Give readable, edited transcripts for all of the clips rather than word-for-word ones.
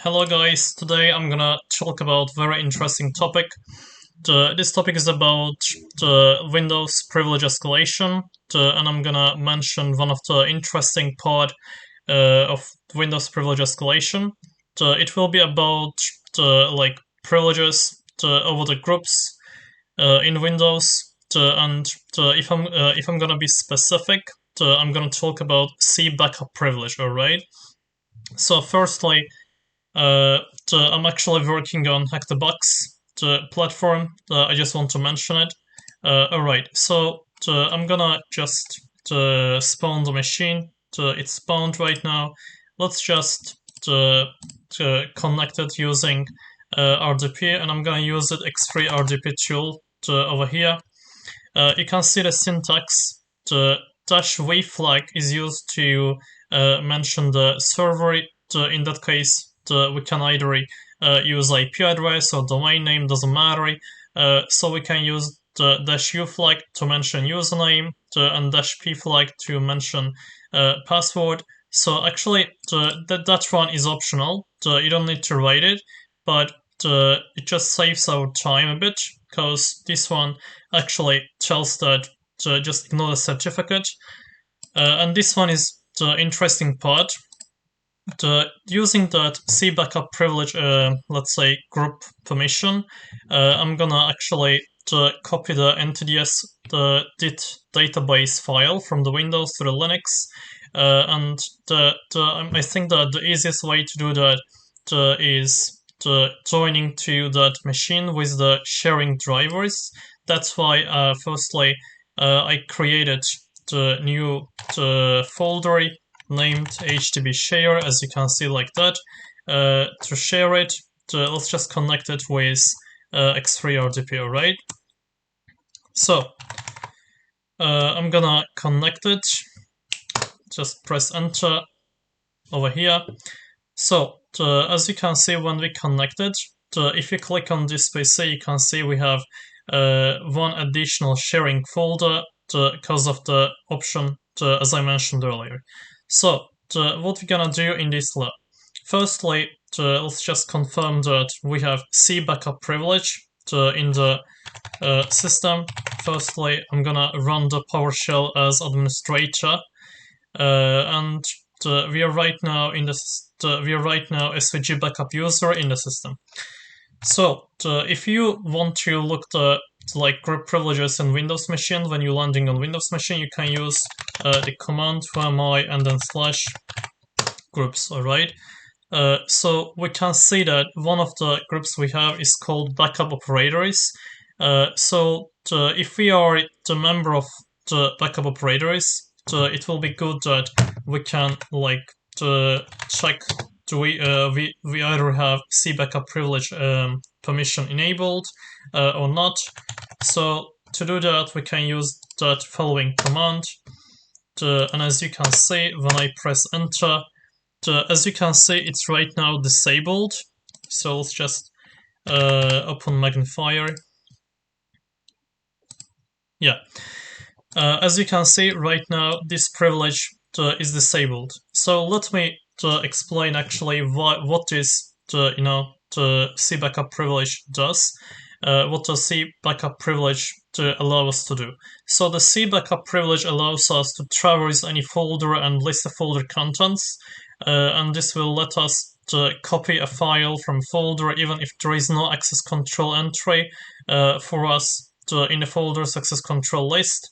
Hello guys, today I'm gonna talk about very interesting topic. This topic is about the Windows Privilege Escalation, and I'm gonna mention one of the interesting part of Windows Privilege Escalation. It will be about privileges over the groups in Windows, and if I'm gonna be specific, I'm gonna talk about SeBackupPrivilege. All right. So firstly. I'm actually working on Hack the Box platform. I just want to mention it. Alright, so I'm gonna just spawn the machine. It's spawned right now. Let's just connect it using RDP, and I'm gonna use it X3 RDP tool over here. You can see the syntax. The -v flag is used to mention the server. In that case, we can either use IP address or domain name, doesn't matter. So we can use the -u flag to mention username, and -p flag to mention password. So actually, that one is optional. You don't need to write it, but it just saves our time a bit, because this one actually tells that just ignore the certificate. And this one is the interesting part. Using that SeBackupPrivilege, let's say group permission, I'm gonna actually copy the NTDS.dit database file from the Windows to the Linux, and I think that the easiest way to do that is joining to that machine with the sharing drivers. That's why firstly I created the new folder named HTTP share, as you can see like that. To share it, let's just connect it with X3 RDP, alright? So, I'm gonna connect it. Just press enter over here. So, as you can see, when we connect it, if you click on this PC, you can see we have one additional sharing folder because of the option as I mentioned earlier. So, what we're gonna do in this lab? Firstly, let's just confirm that we have SeBackupPrivilege in the system. Firstly, I'm gonna run the PowerShell as administrator, and we are right now SVG backup user in the system. So, if you want to look the group privileges in Windows machine, when you're landing on Windows machine, you can use the command whoami and then /groups, alright? So we can see that one of the groups we have is called backup operators. So if we are the member of the backup operators, it will be good that we can check we either have SeBackupPrivilege permission enabled or not. So to do that, we can use that following command. And as you can see, when I press enter, as you can see, it's right now disabled. So let's just open magnifier. Yeah. As you can see, right now, this privilege is disabled. So let me explain actually what is the SeBackupPrivilege does. What does SeBackupPrivilege allow us to do? So the SeBackupPrivilege allows us to traverse any folder and list the folder contents, and this will let us copy a file from folder even if there is no access control entry for us in the folder's access control list.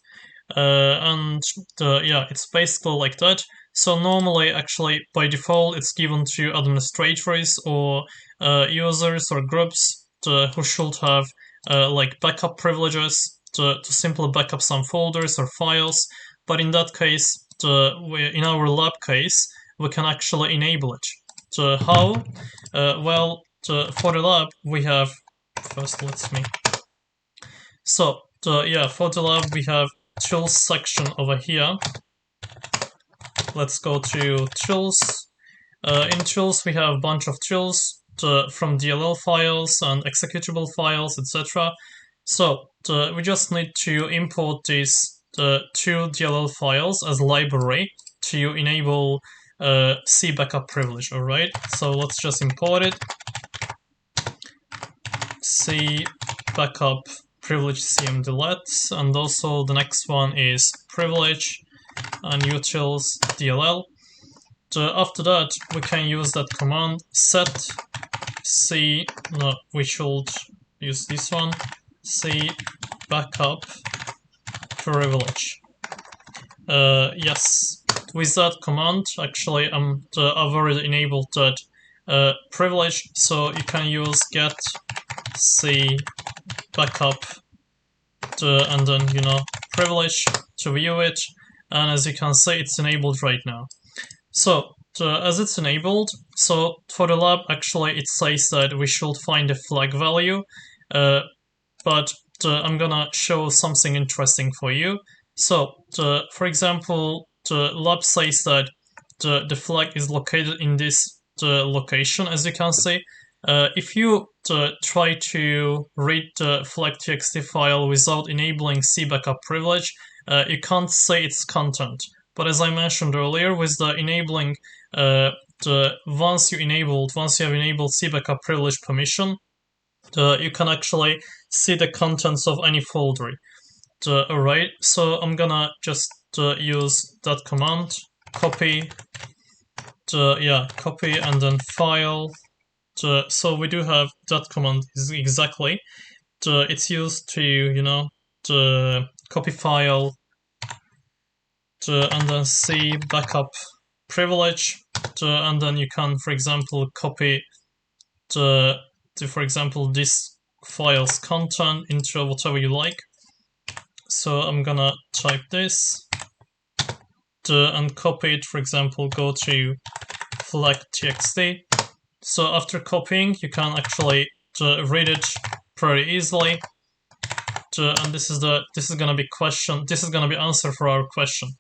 Yeah, it's basically like that. So normally, actually, by default, it's given to administrators or users or groups who should have backup privileges to simply backup some folders or files. But in that case, in our lab case, we can actually enable it. How? Well, for the lab, we have first. So yeah, for the lab, we have tools section over here. Let's go to tools. In tools, we have a bunch of tools from DLL files and executable files, etc. So we just need to import these two DLL files as library to enable SeBackupPrivilege. Alright, so let's just import it. SeBackupPrivilege cmdlet, and also the next one is privilege and utils DLL. After that, we can use that command set we should use this one, SeBackupPrivilege. Yes, with that command, actually, I've already enabled that privilege, so you can use get SeBackup and then privilege to view it, and as you can see, it's enabled right now. So as it's enabled, so for the lab, actually it says that we should find a flag value, but I'm gonna show something interesting for you. So for example, the lab says that the flag is located in this location, as you can see. If you try to read the flag.txt file without enabling SeBackupPrivilege, you can't see its content. But as I mentioned earlier, with the enabling, once you have enabled SeBackupPrivilege permission, you can actually see the contents of any folder. Alright, so I'm gonna just use that command, copy and then file. So we do have that command exactly. It's used to copy file and then SeBackupPrivilege, and then you can, for example, copy for example, this file's content into whatever you like. So I'm gonna type this and copy it. For example, go to flag.txt. So after copying, you can actually read it pretty easily. And this is gonna be answer for our question.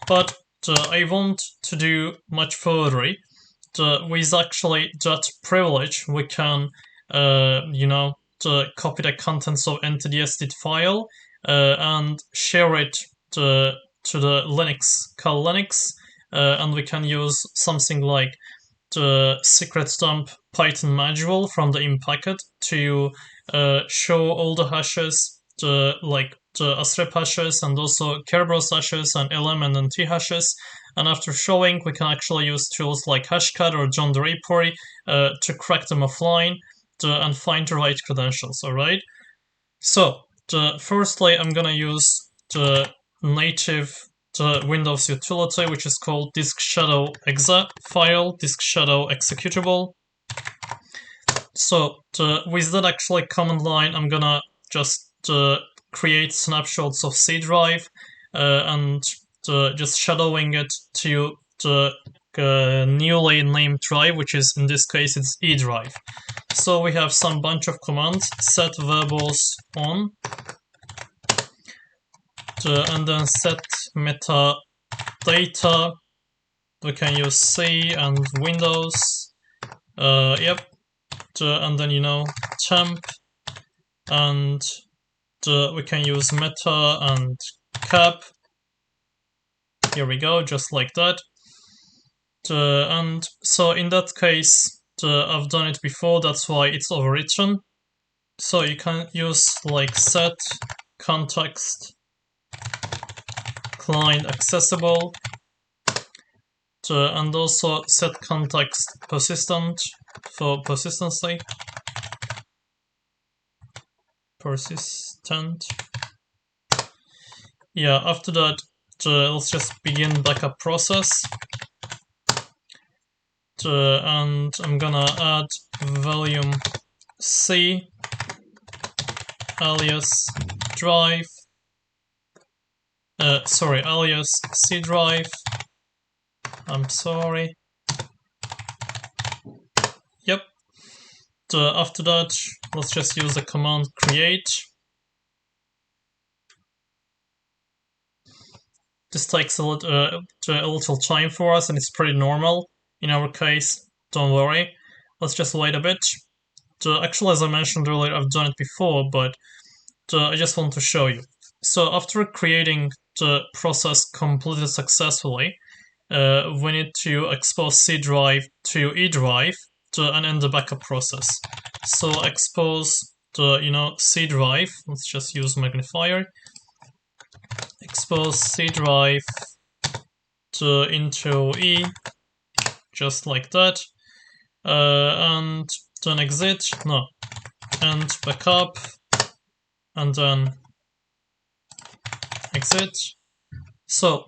But I want to do much further. With actually that privilege, we can copy the contents of NTDS.dit file and share it to the kernel Linux, and we can use something like the secret dump Python module from the im packet to show all the hashes, like the strep hashes and also Kerberos hashes and LM and NT hashes. And after showing, we can actually use tools like Hashcat or John Doe repository to crack them offline and find the right credentials. Alright. So firstly, I'm gonna use the native Windows utility, which is called disk shadow exe file, disk shadow executable. So with that actually command line, I'm gonna just create snapshots of C drive and just shadowing it to the newly named drive, which is in this case it's E drive. So we have some bunch of commands: set verbose on, and then set metadata. We can use C and Windows. And then temp, and we can use meta and cap. Here we go, just like that. And so in that case, I've done it before, that's why it's overwritten. So you can use like set context client accessible, and also set context persistent for persistency. Persistent. Yeah, after that, let's just begin backup process. And I'm gonna add volume C alias drive. Alias C drive. I'm sorry. Yep. After that, let's just use the command create. This takes a little time for us, and it's pretty normal in our case. Don't worry. Let's just wait a bit. Actually, as I mentioned earlier, I've done it before, but I just want to show you. So after creating the process completed successfully, we need to expose C drive to E drive and end the backup process. So expose the C drive. Let's just use magnifier. Expose C drive into E, just like that, and then exit. No, and backup, and then exit. So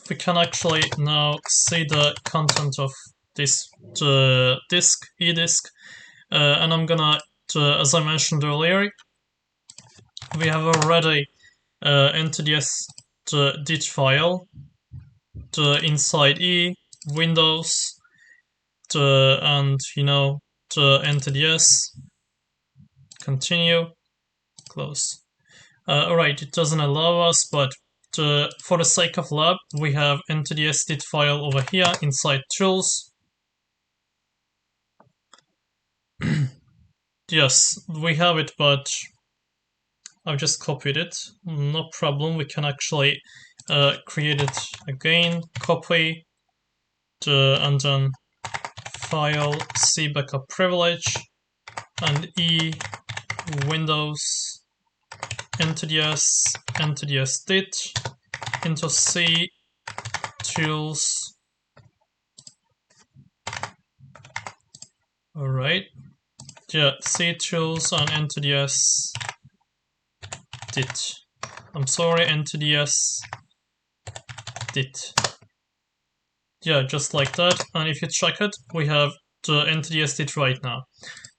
we can actually now see the content of this disk, E-disk, and I'm gonna, as I mentioned earlier, we have already NTDS.dit file inside E, Windows, and NTDS. Continue, close. Alright, it doesn't allow us, but for the sake of lab, we have NTDS.dit file over here inside tools. Yes, we have it, but I've just copied it. No problem, we can actually create it again, copy, and then file SeBackupPrivilege, and E, Windows, NTDS.dit into C, tools. Alright. Yeah, C tools and NTDS.dit. I'm sorry, NTDS.dit. Yeah, just like that. And if you check it, we have the NTDS.dit right now.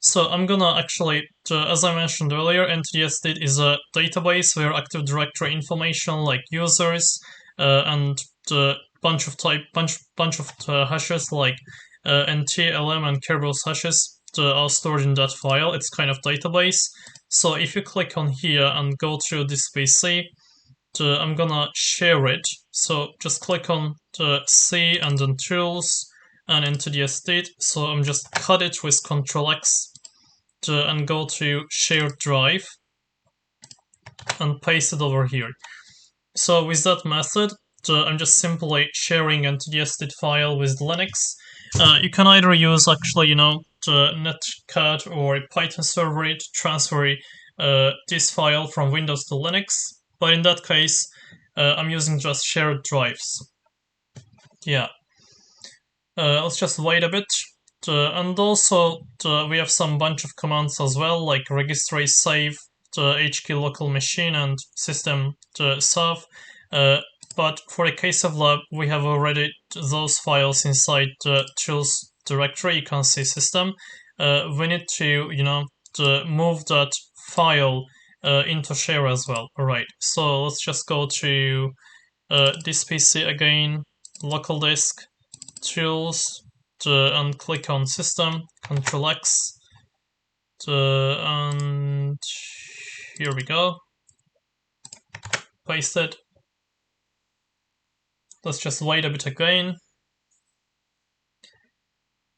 So I'm gonna actually, as I mentioned earlier, NTDS.dit is a database where Active Directory information like users and the bunch of hashes like NT, LM, and Kerberos hashes are stored in that file. It's kind of database. So if you click on here and go to this PC, I'm gonna share it. So just click on C and then tools and NTDS.dit. So I'm just cut it with Ctrl X and go to shared drive and paste it over here. So with that method, I'm just simply sharing NTDS.dit file with Linux. You can either use actually, the netcat or Python server to transfer this file from Windows to Linux, but in that case, I'm using just shared drives. Yeah. Let's just wait a bit. And also, we have some bunch of commands as well, like registry, save, HK local machine, and system serve. But for the case of lab, we have already those files inside the tools directory. You can see system. We need to, to move that file into share as well. Alright, so let's just go to this PC again, local disk, tools, and click on system, Ctrl X, and here we go. Paste it. Let's just wait a bit again.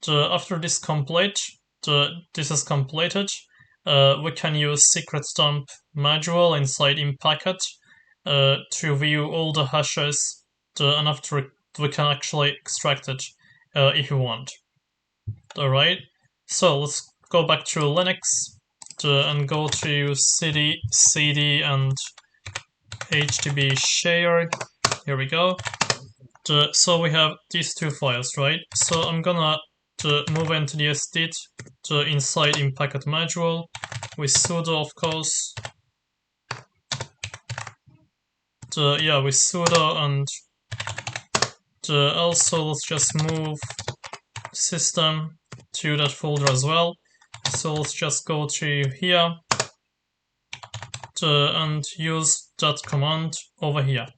After this this is completed, we can use secret dump module inside InPacket to view all the hashes, and after it, we can actually extract it if you want. Alright, so let's go back to Linux and go to cd and hdb share. Here we go. So we have these two files, right? So I'm gonna move NTDS.dit inside InPacket module with sudo, of course. Yeah, with sudo, and also let's just move system to that folder as well. So let's just go to here and use that command over here.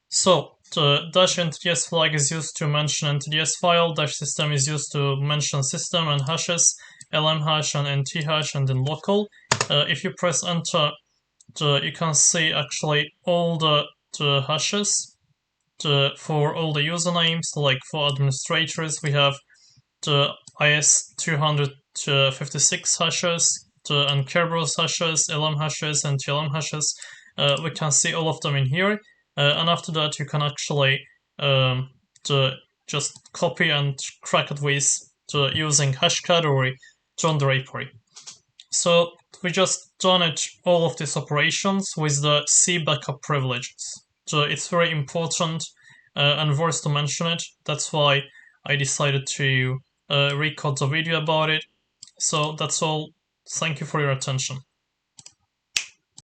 So the -NTDS flag is used to mention NTDS file, -system is used to mention system and hashes, LM hash and NT hash, and then local. If you press enter, you can see actually all the hashes for all the usernames. Like for administrators, we have the IS256 hashes, and Kerberos hashes, LM hashes, and TLM hashes. We can see all of them in here. And after that, you can actually just copy and crack it with using hashcode or John drapery. So we just done all of these operations with the SeBackupPrivilege privileges. So it's very important and worth to mention it. That's why I decided to record the video about it. So that's all. Thank you for your attention.